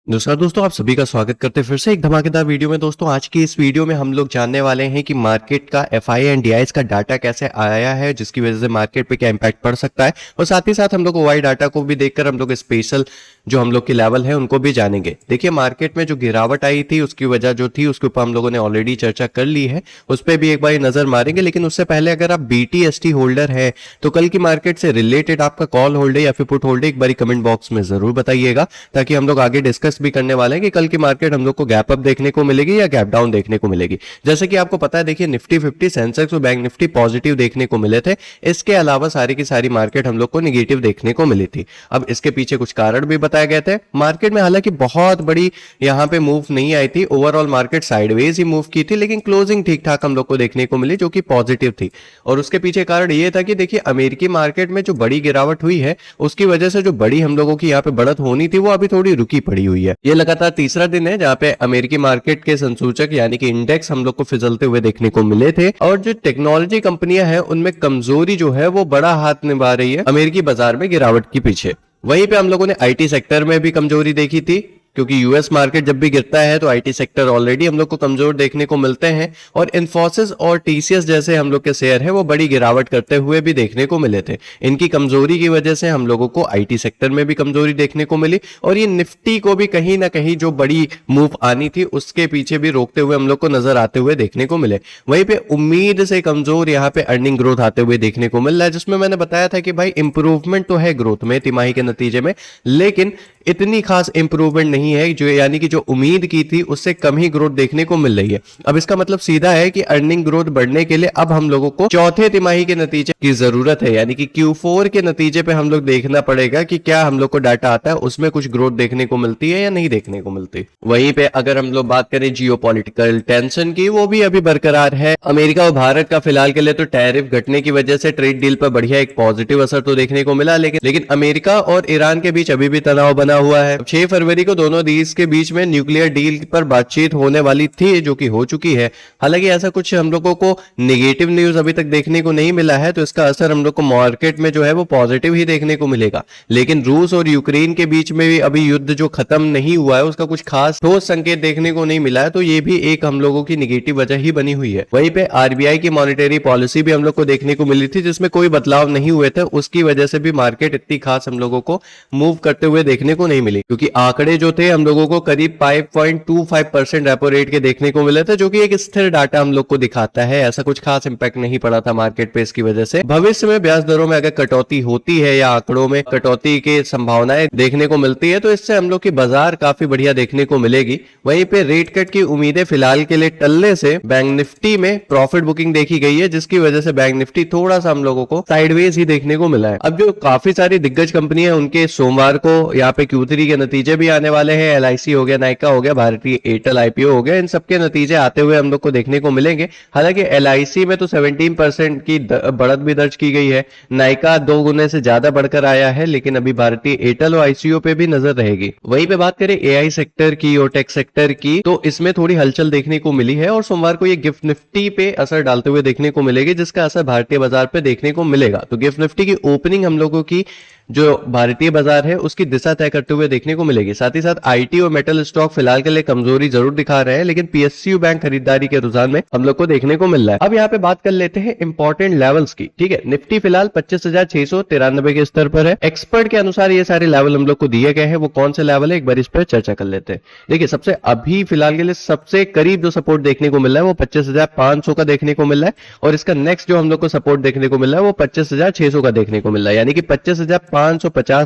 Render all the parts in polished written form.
दोस्तों आप सभी का स्वागत करते हैं फिर से एक धमाकेदार वीडियो में। दोस्तों आज की इस वीडियो में हम लोग जानने वाले हैं कि मार्केट का एफआई एंड डीआईएस का डाटा कैसे आया है, जिसकी वजह से मार्केट पे क्या इंपैक्ट पड़ सकता है, और साथ ही साथ हम लोग ओआई डाटा को भी देखकर हम लोग स्पेशल जो हम लोग के लेवल है उनको भी जानेंगे। देखिए मार्केट में जो गिरावट आई थी उसकी वजह जो थी उसके ऊपर हम लोगों ने ऑलरेडी चर्चा कर ली है, उस पर भी एक बार नजर मारेंगे। लेकिन उससे पहले अगर आप बीटीएसटी होल्डर है तो कल की मार्केट से रिलेटेड आपका कॉल होल्डर या फिर पुट होल्डर एक बार कमेंट बॉक्स में जरूर बताइएगा, ताकि हम लोग आगे डिस्कस भी करने वाले हैं कि कल की मार्केट हम लोग को गैप अप देखने को मिलेगी या गैप डाउन देखने को मिलेगी। जैसे कि आपको पता है, देखिए निफ्टी 50 सेंसेक्स और बैंक निफ्टी पॉजिटिव देखने को मिले थे। इसके अलावा सारी की सारी मार्केट हम लोग को निगेटिव देखने को मिली थी। अब इसके पीछे कुछ कारण भी बताए गए थे। मार्केट में हालांकि बहुत बड़ी यहां पे मूव नहीं आई थी, ओवरऑल मार्केट साइडवेज ही मूव की थी, लेकिन क्लोजिंग ठीक ठाक हम लोग को देखने को मिली जो कि पॉजिटिव थी। और उसके पीछे कारण यह था कि देखिए अमेरिकी मार्केट में जो बड़ी गिरावट हुई है उसकी वजह से जो बड़ी हम लोगों की यहाँ पे बढ़त होनी थी वो अभी थोड़ी रुकी पड़ी हुई है। ये लगातार तीसरा दिन है जहां पे अमेरिकी मार्केट के संसूचक यानी कि इंडेक्स हम लोग को फिसलते हुए देखने को मिले थे, और जो टेक्नोलॉजी कंपनियां हैं उनमें कमजोरी जो है वो बड़ा हाथ निभा रही है अमेरिकी बाजार में गिरावट के पीछे। वहीं पे हम लोगों ने आईटी सेक्टर में भी कमजोरी देखी थी, क्योंकि यूएस मार्केट जब भी गिरता है तो आईटी सेक्टर ऑलरेडी हम लोग को कमजोर देखने को मिलते हैं, और इन्फोसिस और टीसीएस जैसे हम लोग के शेयर है वो बड़ी गिरावट करते हुए भी देखने को मिले थे। इनकी कमजोरी की वजह से हम लोगों को आईटी सेक्टर में भी कमजोरी देखने को मिली, और ये निफ्टी को भी कहीं ना कहीं जो बड़ी मूव आनी थी उसके पीछे भी रोकते हुए हम लोग को नजर आते हुए देखने को मिले। वहीं पे उम्मीद से कमजोर यहाँ पे अर्निंग ग्रोथ आते हुए देखने को मिल रहा है, जिसमें मैंने बताया था कि भाई इंप्रूवमेंट तो है ग्रोथ में तिमाही के नतीजे में, लेकिन इतनी खास इंप्रूवमेंट नहीं है, जो यानी कि जो उम्मीद की थी उससे कम ही ग्रोथ देखने को मिल रही है। अब इसका मतलब सीधा है कि अर्निंग ग्रोथ बढ़ने के लिए अब हम लोगों को चौथे तिमाही के नतीजे की जरूरत है, यानी कि Q4 के नतीजे पे हम लोग देखना पड़ेगा कि क्या हम लोग को डाटा आता है उसमें कुछ ग्रोथ देखने को मिलती है या नहीं देखने को मिलती। वहीं पे अगर हम लोग बात करें जियोपॉलिटिकल टेंशन की, वो भी अभी बरकरार है। अमेरिका और भारत का फिलहाल के लिए तो टैरिफ घटने की वजह से ट्रेड डील पर बढ़िया एक पॉजिटिव असर तो देखने को मिला, लेकिन अमेरिका और ईरान के बीच अभी भी तनाव बना हुआ है। 6 फरवरी को दोनों देश के बीच में न्यूक्लियर डील पर बातचीत होने वाली थी, जो कि हो चुकी है। हालांकि ऐसा कुछ हम लोगों को नेगेटिव न्यूज अभी तक देखने को नहीं मिला है, तो इसका असर हम लोग को मार्केट में जो है वो पॉजिटिव ही देखने को मिलेगा। लेकिन रूस और यूक्रेन के बीच में भी अभी युद्ध जो खत्म नहीं हुआ है उसका कुछ खास ठोस संकेत देखने को नहीं मिला है, तो ये भी एक हम लोगों की निगेटिव वजह ही बनी हुई है। वहीं पे आरबीआई की मॉनेटरी पॉलिसी भी हम लोग को देखने को मिली थी, जिसमें कोई बदलाव नहीं हुए थे। उसकी वजह से भी मार्केट इतनी खास हम लोगों को मूव करते हुए देखने को नहीं मिली, क्योंकि आंकड़े जो थे हम लोगों को करीब 5.25% रेपो रेट के देखने को मिले थे, जो कि एक स्थिर डाटा हम लोग को दिखाता है। ऐसा कुछ खास इंपैक्ट नहीं पड़ा था मार्केट पे इसकी वजह से। भविष्य में ब्याज दरों में अगर कटौती होती है या आंकड़ों में कटौती की संभावनाएं देखने को मिलती है, तो इससे हम लोग की बाजार काफी बढ़िया देखने को मिलेगी। वहीं पे रेट कट की उम्मीदें फिलहाल के लिए टलने से बैंक निफ्टी में प्रॉफिट बुकिंग देखी गई है, जिसकी वजह से बैंक निफ्टी थोड़ा सा हम लोगों को साइडवेज ही देखने को मिला है। अब जो काफी सारी दिग्गज कंपनी है उनके सोमवार को यहाँ पे Q3 के नतीजे भी आने वाले हैं। एलआईसी हो गया, नाइका हो गया, भारतीय एयरटेल आईपीओ हो गया, इन सबके नतीजे आते हुए हम लोग को देखने को मिलेंगे। हालांकि एलआईसी में तो 17% की बढ़त भी दर्ज की गई है, नाइका 2 गुने से ज्यादा बढ़कर आया है, लेकिन अभी भारतीय एयरटेल और आईसीओ पे भी नजर रहेगी। वहीं पे बात करें एआई सेक्टर की और टेक सेक्टर की, तो इसमें थोड़ी हलचल देखने को मिली है, और सोमवार को ये गिफ्ट निफ्टी पे असर डालते हुए देखने को मिलेगी, जिसका असर भारतीय बाजार पे देखने को मिलेगा। तो गिफ्ट निफ्टी की ओपनिंग हम लोगों की जो भारतीय बाजार है उसकी दिशा तय करते हुए देखने को मिलेगी। साथ ही साथ आईटी और मेटल स्टॉक फिलहाल के लिए कमजोरी जरूर दिखा रहे हैं, लेकिन पीएसयू बैंक खरीदारी के रुझान में हम लोग को देखने को मिल रहा है। अब यहाँ पे बात कर लेते हैं इंपॉर्टेंट लेवल्स की। ठीक है, निफ्टी फिलहाल 25,693 के स्तर पर है। एक्सपर्ट के अनुसार ये सारे लेवल हम लोग को दिए गए हैं, वो कौन से लेवल है एक बार इस पर चर्चा कर लेते हैं। देखिए सबसे अभी फिलहाल के लिए सबसे करीब जो सपोर्ट देखने को मिल रहा है वो 25,500 का देखने को मिल रहा है, और इसका नेक्स्ट जो हम लोग को सपोर्ट देखने को मिल रहा है वो 25,600 का देखने को मिल रहा है, यानी कि 25,550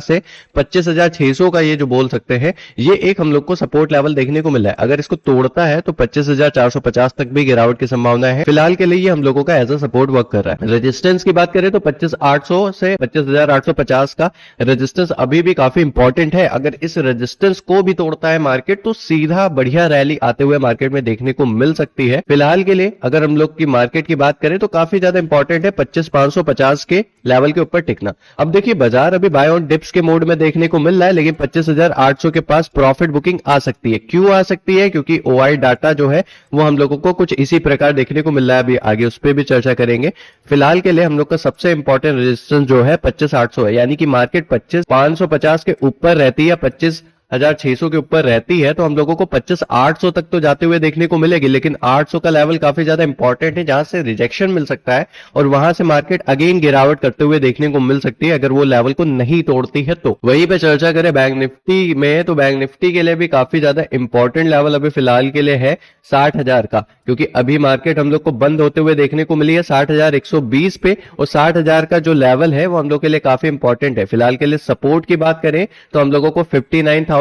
से 25,600 का ये जो बोल सकते हैं ये एक हम लोग को सपोर्ट लेवल देखने को मिल रहा है। अगर इसको तोड़ता है तो 25,450 तक भी गिरावट की संभावना है। फिलहाल के लिए ये हम लोगों का एज अ सपोर्ट वर्क कर रहा है। रेजिस्टेंस की बात करें तो 25,800 से 25,850 का रेजिस्टेंस अभी भी काफी इंपॉर्टेंट है। अगर इस रेजिस्टेंस को भी तोड़ता है मार्केट तो सीधा बढ़िया रैली आते हुए मार्केट में देखने को मिल सकती है। फिलहाल के लिए अगर हम लोग की मार्केट की बात करें तो काफी ज्यादा इंपॉर्टेंट है 25,550 के लेवल के ऊपर टिकना। अब देखिए बाजार अभी बाय ऑन डिप्स के मोड में देखने को मिल रहा है, लेकिन 25,800 के पास प्रॉफिट बुकिंग आ सकती है। क्यों आ सकती है? क्योंकि ओआई डाटा जो है वो हम लोगों को कुछ इसी प्रकार देखने को मिल रहा है। अभी आगे उस पर भी चर्चा करेंगे। फिलहाल के लिए हम लोग का सबसे इंपॉर्टेंट रेजिस्टेंस जो है 25,800 है, यानी कि मार्केट 25,550 के ऊपर रहती है, 25 25,600 के ऊपर रहती है तो हम लोगों को 25,800 तक तो जाते हुए देखने को मिलेगी, लेकिन 800 का लेवल काफी ज्यादा इंपॉर्टेंट है जहां से रिजेक्शन मिल सकता है और वहां से मार्केट अगेन गिरावट करते हुए देखने को मिल सकती है अगर वो लेवल को नहीं तोड़ती है। तो वहीं पे चर्चा करें बैंक निफ्टी में, तो बैंक निफ्टी के लिए भी काफी ज्यादा इंपॉर्टेंट लेवल अभी फिलहाल के लिए है 60,000 का, क्योंकि अभी मार्केट हम लोग को बंद होते हुए देखने को मिली है 60,120 पे, और 60,000 का जो लेवल है वो हम लोग के लिए काफी इंपॉर्टेंट है। फिलहाल के लिए सपोर्ट की बात करें तो हम लोगों को 59,700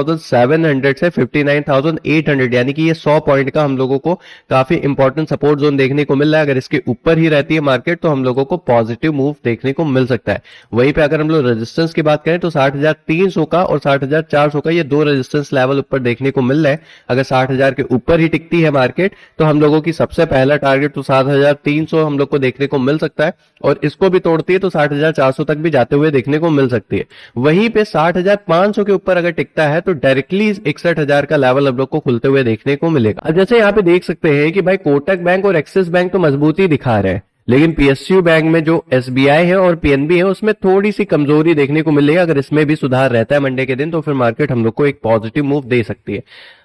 से 59,800 यानी कि ये 100 पॉइंट का हम लोगों को काफी इंपॉर्टेंट सपोर्ट जोन देखने को मिल रहा है। अगर इसके ऊपर ही रहती है मार्केट तो हम लोगों को पॉजिटिव मूव देखने को मिल सकता है। वहीं पे अगर हम लोग रेजिस्टेंस की बात करें तो 60,300 का और 60,400 का ये दो रेजिस्टेंस लेवल ऊपर देखने को मिल रहा है। अगर 60,000 के ऊपर ही टिकती है मार्केट तो हम लोगों की सबसे पहला टारगेट तो 7,300 हम लोग को देखने को मिल सकता है, और इसको भी तोड़ती है तो 60,400 तक भी जाते हुए देखने को मिल सकती है। वहीं पे 60,500 के ऊपर अगर टिकता है तो डायरेक्टली 61,000 का लेवल हम लोग को खुलते हुए देखने को मिलेगा। अब जैसे यहाँ पे देख सकते हैं कि भाई कोटक बैंक और एक्सिस बैंक तो मजबूती दिखा रहे हैं, लेकिन पीएसयू बैंक में जो एसबीआई है और पीएनबी है उसमें थोड़ी सी कमजोरी देखने को मिल रही है। अगर इसमें भी सुधार रहता है मंडे के दिन तो फिर मार्केट हम लोग को एक पॉजिटिव मूव दे सकती है।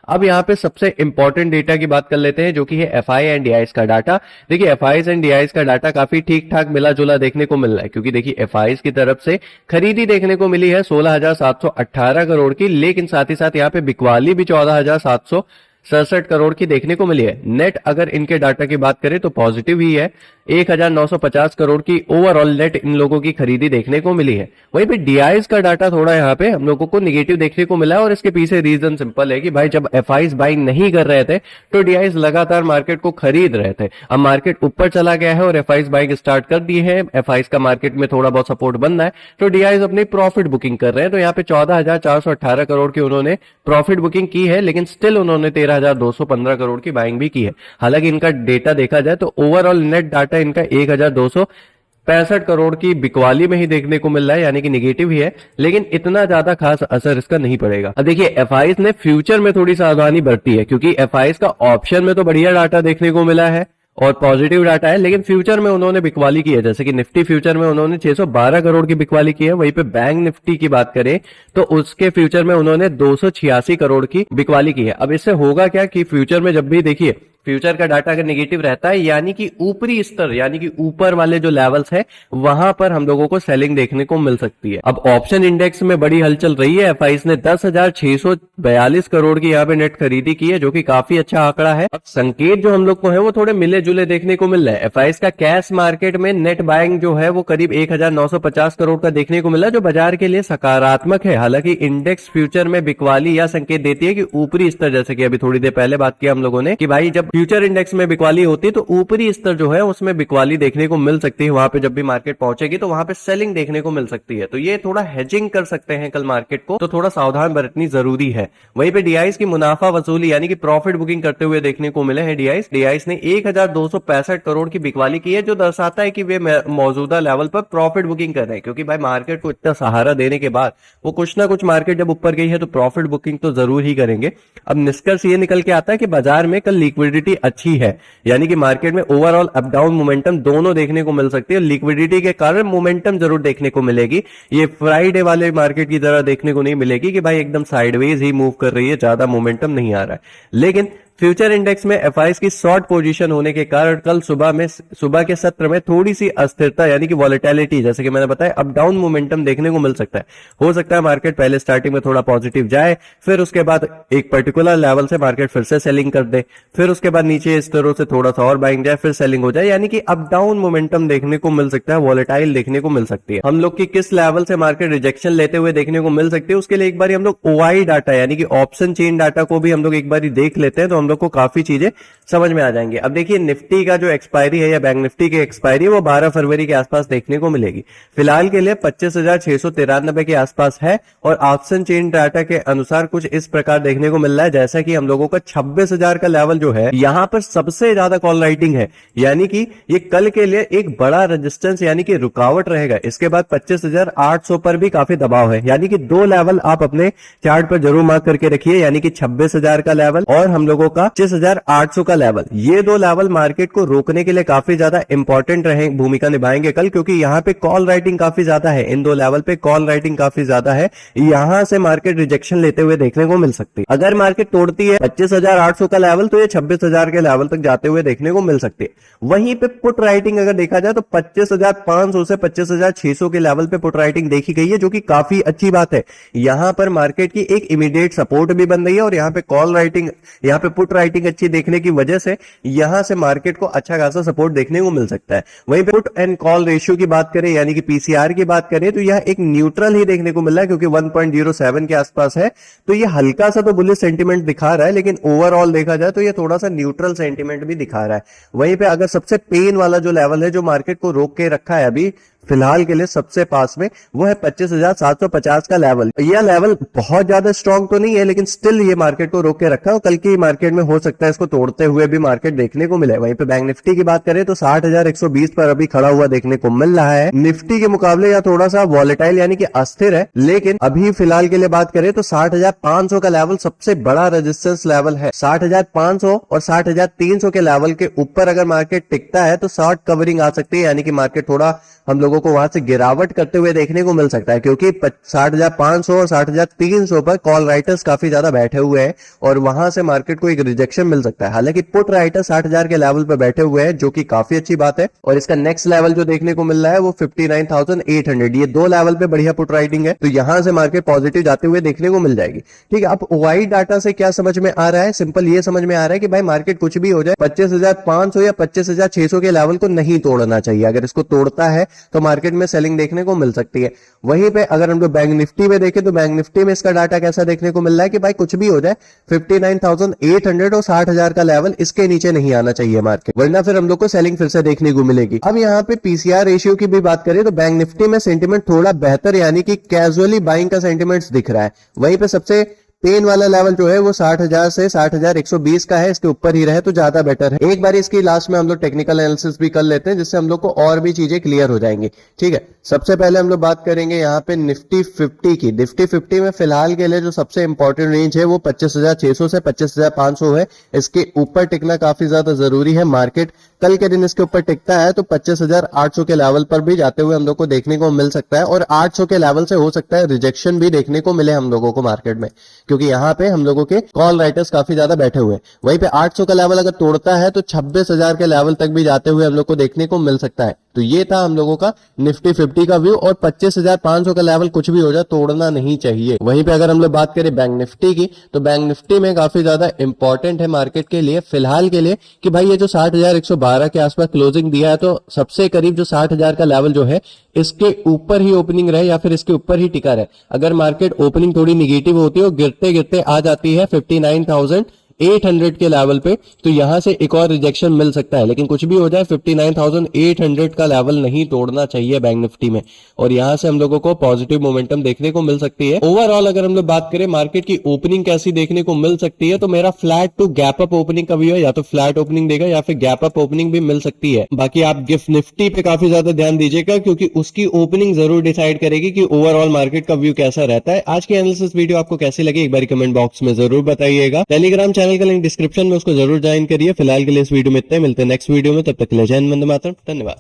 अब यहाँ पे सबसे इंपॉर्टेंट डेटा की बात कर लेते हैं जो कि है एफआई एंड डीआईज का डाटा। देखिए एफआईज एंड डीआईज का डाटा काफी ठीक ठाक मिला जुला देखने को मिल रहा है, क्योंकि देखिए एफआईज की तरफ से खरीदी देखने को मिली है 16,718 करोड़ की, लेकिन साथ ही साथ यहाँ पे बिकवाली भी 14,767 करोड़ की देखने को मिली है। नेट अगर इनके डाटा की बात करें तो पॉजिटिव ही है, 1,950 करोड़ की ओवरऑल नेट इन लोगों की खरीदी देखने को मिली है। वहीं पे डीआईज का डाटा थोड़ा यहाँ पे हम लोगों को निगेटिव देखने को मिला है, और इसके पीछे रीजन सिंपल है कि भाई जब एफआईज बाइंग नहीं कर रहे थे तो डीआईज लगातार मार्केट को खरीद रहे थे। अब मार्केट ऊपर चला गया है और एफआईज बाइंग स्टार्ट कर दी है, एफआईज का मार्केट में थोड़ा बहुत सपोर्ट बन रहा है तो डीआईज अपनी प्रॉफिट बुकिंग कर रहे हैं। तो यहाँ पे 14,418 करोड़ की उन्होंने प्रॉफिट बुकिंग की है, लेकिन स्टिल उन्होंने 13,215 करोड़ की बाइंग भी की है। हालांकि इनका डेटा देखा जाए तो ओवरऑल नेट डाटा इनका 1,265 करोड़ की बिकवाली में ही देखने को मिल रहा है, यानी कि निगेटिव ही है, लेकिन इतना ज्यादा खास असर इसका नहीं पड़ेगा। अब देखिए एफआईज ने फ्यूचर में थोड़ी सावधानी बरती है, क्योंकि एफआईज का ऑप्शन में तो बढ़िया डाटा देखने को मिला है और पॉजिटिव डाटा है, लेकिन फ्यूचर में उन्होंने बिकवाली की है। जैसे कि निफ्टी फ्यूचर में उन्होंने 612 करोड़ की बिकवाली की है। वहीं पे बैंक निफ्टी की बात करें तो उसके फ्यूचर में उन्होंने 286 करोड़ की बिकवाली की है। अब इससे होगा क्या कि फ्यूचर में जब भी देखिए फ्यूचर का डाटा अगर नेगेटिव रहता है यानी कि ऊपरी स्तर यानी कि ऊपर वाले जो लेवल्स है वहां पर हम लोगों को सेलिंग देखने को मिल सकती है। अब ऑप्शन इंडेक्स में बड़ी हलचल रही है, एफआईज ने 10,642 करोड़ की यहाँ पे नेट खरीदी की है, जो कि काफी अच्छा आंकड़ा है। अब संकेत जो हम लोग को है वो थोड़े मिले जुले देखने को मिल रहे हैं। एफआईज का कैश मार्केट में नेट बाइंग जो है वो करीब 1,950 करोड़ का देखने को मिला, जो बाजार के लिए सकारात्मक है। हालांकि इंडेक्स फ्यूचर में बिकवाली या संकेत देती है कि ऊपरी स्तर, जैसे कि अभी थोड़ी देर पहले बात किया हम लोगों ने कि भाई जब फ्यूचर इंडेक्स में बिकवाली होती है तो ऊपरी स्तर जो है उसमें बिकवाली देखने को मिल सकती है। वहां पे जब भी मार्केट पहुंचेगी तो वहां पे सेलिंग देखने को मिल सकती है, तो ये थोड़ा हेजिंग कर सकते हैं कल मार्केट को, तो थोड़ा सावधान बरतनी जरूरी है। वहीं पे डीआईज की मुनाफा वसूली यानी कि प्रॉफिट बुकिंग करते हुए देखने को मिले हैं डीआईज ने 1,265 करोड़ की बिकवाली की है, जो दर्शाता है कि वे मौजूदा लेवल पर प्रॉफिट बुकिंग कर रहे हैं, क्योंकि भाई मार्केट को इतना सहारा देने के बाद वो कुछ ना कुछ मार्केट जब ऊपर गई है तो प्रॉफिट बुकिंग तो जरूर ही करेंगे। अब निष्कर्ष ये निकल के आता है कि बाजार में कल लिक्विडिटी अच्छी है, यानी कि मार्केट में ओवरऑल अप डाउन मोमेंटम दोनों देखने को मिल सकती है। लिक्विडिटी के कारण मोमेंटम जरूर देखने को मिलेगी, ये फ्राइडे वाले मार्केट की तरह देखने को नहीं मिलेगी कि भाई एकदम साइडवेज ही मूव कर रही है, ज्यादा मोमेंटम नहीं आ रहा है। लेकिन फ्यूचर इंडेक्स में एफआईज की शॉर्ट पोजीशन होने के कारण कल सुबह के सत्र में थोड़ी सी अस्थिरता यानी कि वॉलेटिलिटी, जैसे कि मैंने बताया अप डाउन मोमेंटम देखने को मिल सकता है। हो सकता है मार्केट पहले स्टार्टिंग में थोड़ा पॉजिटिव जाए, फिर उसके बाद एक पर्टिकुलर लेवल से मार्केट फिर से सेलिंग कर दे, फिर उसके बाद नीचे इस तरह से थोड़ा सा और बाइंग जाए, फिर सेलिंग हो जाए, यानी कि अप डाउन मोमेंटम देखने को मिल सकता है, वॉलेटाइल देखने को मिल सकती है। हम लोग की किस लेवल से मार्केट रिजेक्शन लेते हुए देखने को मिल सकती है उसके लिए एक बार हम लोग ओआई डाटा यानी कि ऑप्शन चेन डाटा को भी हम लोग एक बार देख लेते हैं, तो हम लोग को काफी चीजें समझ में आ जाएंगे। अब देखिए निफ्टी का जो एक्सपायरी है या बैंक निफ्टी की एक्सपायरी है वो 12 फरवरी के आसपास देखने को मिलेगी। फिलहाल के लिए 25,693 के आसपास है, और ऑप्शन चेन डाटा के अनुसार कुछ इस प्रकार देखने को मिल रहा है जैसा कि हम लोगों का 26,000 का लेवल जो है यहां पर सबसे ज्यादा कॉल राइटिंग है, यानी कि ये कल के लिए एक बड़ा रेजिस्टेंस यानी कि रुकावट रहेगा। इसके बाद 25,800 पर भी काफी दबाव है, यानी कि दो लेवल आप अपने चार्ट पर जरूर मार्क करके रखिए, यानी कि 26,000 का लेवल और हम लोगों का 25,800 का लेवल, ये दो लेवल मार्केट को रोकने के लिए काफी ज्यादा इंपॉर्टेंट रहे भूमिका निभाएंगे कल, क्योंकि यहाँ पे कॉल राइटिंग काफी ज्यादा है, इन दो लेवल पे कॉल राइटिंग काफी ज्यादा है, यहां से मार्केट रिजेक्शन लेते हुए देखने को मिल सकती है। अगर मार्केट तोड़ती है 25,800 का लेवल तो ये 26,000 के लेवल तक जाते हुए देखने को मिल सकती है। वहीं पे पुट राइटिंग अगर देखा जाए तो 25,500 से 25,600 के लेवल पे पुट राइटिंग देखी गई है, जो कि काफी अच्छी बात है। यहां पर मार्केट की एक इमीडिएट सपोर्ट भी बन रही है और यहाँ पे कॉल राइटिंग, यहाँ पे पुट राइटिंग अच्छी देखने की वजह से यहां से मार्केट को अच्छा खासा सपोर्ट देखने को मिल सकता है। वहीं पे पुट एंड कॉल रेशियो की बात करें यानी कि पीसीआर की बात करें तो यह एक न्यूट्रल ही देखने को मिल रहा है, क्योंकि 1.07 के आसपास है, तो ये हल्का सा तो बुलिश सेंटीमेंट दिखा रहा है, लेकिन ओवरऑल देखा जाए तो ये थोड़ा सा न्यूट्रल सेंटीमेंट भी दिखा रहा है। वहीं पे अगर सबसे पेन वाला जो लेवल है जो मार्केट को रोक के रखा है अभी फिलहाल के लिए सबसे पास में, वो है 25,750 का लेवल। यह लेवल बहुत ज्यादा स्ट्रांग तो नहीं है, लेकिन स्टिल ये मार्केट को रोक के रखा है और कल की मार्केट में हो सकता है इसको तोड़ते हुए भी मार्केट देखने को मिले। वहीं पे बैंक निफ्टी की बात करें तो 60,120 पर अभी खड़ा हुआ देखने को मिल रहा है। निफ्टी के मुकाबले यह थोड़ा सा वॉलेटाइल यानी कि अस्थिर है, लेकिन अभी फिलहाल के लिए बात करें तो 60,500 का लेवल सबसे बड़ा रेजिस्टेंस लेवल है। 60,500 और 60,300 के लेवल के ऊपर अगर मार्केट टिकता है तो शॉर्ट कवरिंग आ सकती है, यानी कि मार्केट थोड़ा हम लोगों को वहां से गिरावट करते हुए देखने को मिल सकता है, क्योंकि 60,500 और 60,300 पर कॉल राइटर्स काफी ज्यादा बैठे हुए हैं और वहां से मार्केट को एक रिजेक्शन मिल सकता है। हालांकि पुट राइटर 60,000 के लेवल पर बैठे हुए हैं, जो कि काफी अच्छी बात है। और इसका नेक्स्ट लेवल जो देखने को मिल रहा है वो 59,800, ये दो लेवल पे बढ़िया पुट राइटिंग है, तो यहां से मार्केट पॉजिटिव जाते हुए देखने को मिल जाएगी। ठीक है, अब वाई डाटा से क्या समझ में आ रहा है? सिंपल ये समझ में आ रहा है कि भाई मार्केट कुछ भी हो जाए 25,500 या 25,600 के लेवल को नहीं तोड़ना चाहिए। अगर इसको तोड़ता है तो मार्केट में सेलिंग देखने को मिल सकती है। वहीं पे अगर हम लोग बैंक निफ्टी में देखें तो बैंक निफ्टी में इसका डाटा कैसा देखने को मिल रहा है कि भाई कुछ भी हो जाए 59,800 और 60,000 का लेवल इसके नीचे नहीं आना चाहिए मार्केट, वरना फिर हम लोग को सेलिंग फिर से देखने को मिलेगी। अब यहाँ पे पीसीआर रेशियो की भी बात करें तो बैंक निफ्टी में सेंटीमेंट थोड़ा बेहतर यानी कि कैजुअली बाइंग का सेंटीमेंट दिख रहा है। वहीं पे सबसे पेन वाला लेवल जो है वो 60,000 से 60,120 का है, इसके ऊपर ही रहे तो ज्यादा बेटर है। एक बार इसकी लास्ट में हम लोग टेक्निकल एनालिसिस भी कर लेते हैं, जिससे हम लोग को और भी चीजें क्लियर हो जाएंगी। ठीक है, सबसे पहले हम लोग बात करेंगे यहाँ पे निफ्टी 50 की। निफ्टी 50 में फिलहाल के लिए जो सबसे इंपॉर्टेंट रेंज है वो 25,600 से 25,500 है। इसके ऊपर टिकना काफी ज्यादा जरूरी है। मार्केट कल के दिन इसके ऊपर टिकता है तो 25,800 के लेवल पर भी जाते हुए हम लोग को देखने को मिल सकता है, और 800 के लेवल से हो सकता है रिजेक्शन भी देखने को मिले हम लोगों को मार्केट में, क्योंकि यहाँ पे हम लोगों के कॉल राइटर्स काफी ज्यादा बैठे हुए हैं। वहीं पे 800 का लेवल अगर तोड़ता है तो 26,000 के लेवल तक भी जाते हुए हम लोग को देखने को मिल सकता है। तो ये था हम लोगों का निफ्टी 50 का व्यू, और 25,500 का लेवल कुछ भी हो जाए तोड़ना नहीं चाहिए। वहीं पे अगर हम लोग बात करें बैंक निफ्टी की तो बैंक निफ्टी में काफी ज्यादा इंपॉर्टेंट है मार्केट के लिए फिलहाल के लिए कि भाई ये जो 60,112 के आसपास क्लोजिंग दिया है तो सबसे करीब जो 60,000 का लेवल जो है इसके ऊपर ही ओपनिंग रहे या फिर इसके ऊपर ही टिका रहे। अगर मार्केट ओपनिंग थोड़ी निगेटिव होती है और गिरते गिरते आ जाती है 59,800 के लेवल पे तो यहां से एक और रिजेक्शन मिल सकता है, लेकिन कुछ भी हो जाए 59,800 का लेवल नहीं तोड़ना चाहिए बैंक निफ्टी में, और यहां से हम लोगों को पॉजिटिव मोमेंटम देखने को मिल सकती है। ओवरऑल अगर हम लोग बात करें मार्केट की ओपनिंग कैसी देखने को मिल सकती है तो मेरा flat to gap up opening का व्यू है, या तो फ्लैट ओपनिंग देगा या फिर गैप अप ओपनिंग भी मिल सकती है। बाकी आप गिफ्ट निफ्टी पे काफी ज्यादा ध्यान दीजिएगा, क्योंकि उसकी ओपनिंग जरूर डिसाइड करेगी कि ओवरऑल मार्केट का व्यू कैसा रहता है। आज की एनालिसिस वीडियो आपको कैसी लगी एक बार कमेंट बॉक्स में जरूर बताइएगा। टेलीग्राम चैनल का लिंक डिस्क्रिप्शन में, उसको जरूर ज्वाइन करिए। फिलहाल के लिए इस वीडियो में इतना ही, मिलते हैं नेक्स्ट वीडियो में, तब तक के लिए जय हिंद, वंदे मातरम, धन्यवाद।